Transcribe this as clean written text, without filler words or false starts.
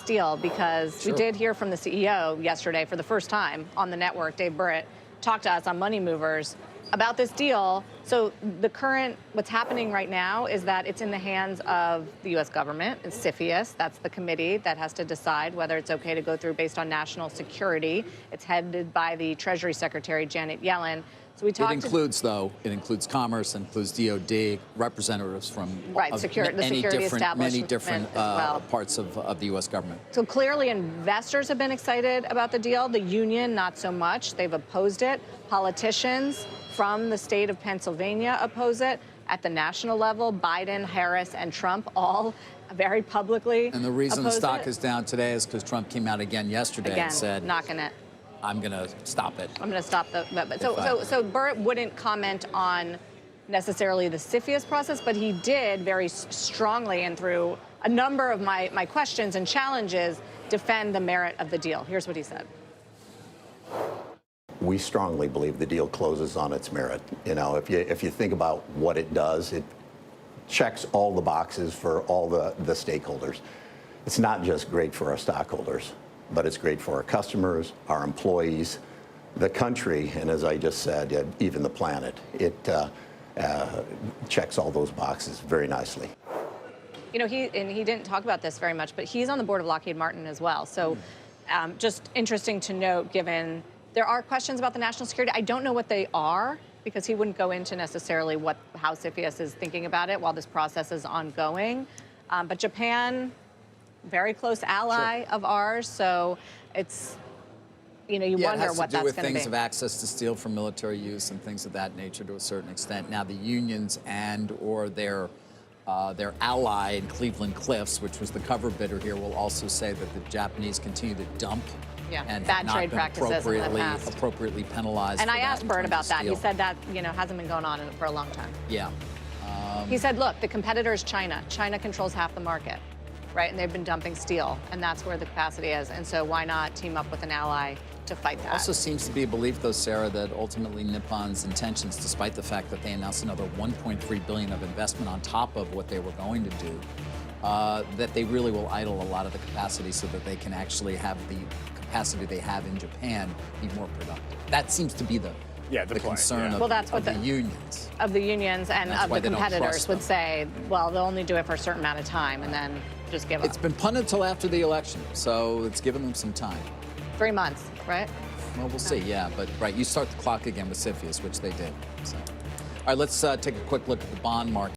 deal, because we did hear from the CEO yesterday for the first time on the network. Dave Burritt talked to us on Money Movers about this deal. So what's happening right now is that it's in the hands of the U.S. government. It's CFIUS. That's the committee that has to decide whether it's okay to go through based on national security. It's headed by the Treasury Secretary, Janet Yellen. So it includes Commerce, includes DOD, representatives from the security establishment, many different parts of the U.S. government. So clearly investors have been excited about the deal. The union, not so much. They've opposed it. Politicians from the state of Pennsylvania oppose it. At the national level, Biden, Harris, and Trump all very publicly And the reason the stock is is down today is because Trump came out again yesterday and said, knocking it. I'm going to stop it. I'm going to stop the. So Burritt wouldn't comment on necessarily the CFIUS process, but he did very strongly and through a number of my questions and challenges defend the merit of the deal. Here's what he said. We strongly believe the deal closes on its merit. You know, if you think about what it does, it checks all the boxes for all the stakeholders. It's not just great for our stockholders, but it's great for our customers, our employees, the country, and as I just said, even the planet. It checks all those boxes very nicely. You know, he didn't talk about this very much, but he's on the board of Lockheed Martin as well. So just interesting to note, given there are questions about the national security. I don't know what they are, because he wouldn't go into necessarily how CFIUS is thinking about it while this process is ongoing. But Japan, very close ally of ours, so it's, you know, you wonder what that's going to be. It has to do with things of access to steel for military use and things of that nature to a certain extent. Now, the unions or their ally in Cleveland Cliffs, which was the cover bidder here, will also say that the Japanese continue to dump and bad trade practices in the past. appropriately penalized. And I asked Burritt about that. He said that, you know, hasn't been going on for a long time. Yeah. He said, look, the competitor is China. China controls half the market, right? And they've been dumping steel, and that's where the capacity is. And so why not team up with an ally to fight that? Also seems to be a belief, though, Sarah, that ultimately Nippon's intentions, despite the fact that they announced another $1.3 billion of investment on top of what they were going to do, that they really will idle a lot of the capacity so that they can actually have the capacity they have in Japan be more productive. That seems to be the concern of the unions. Of the unions and of the competitors would say, well, they'll only do it for a certain amount of time and then just give up. It's been punted till after the election, so it's given them some time. 3 months, right? Well, we'll see, yeah. But, you start the clock again with CFIUS, which they did. So. All right, let's take a quick look at the bond market.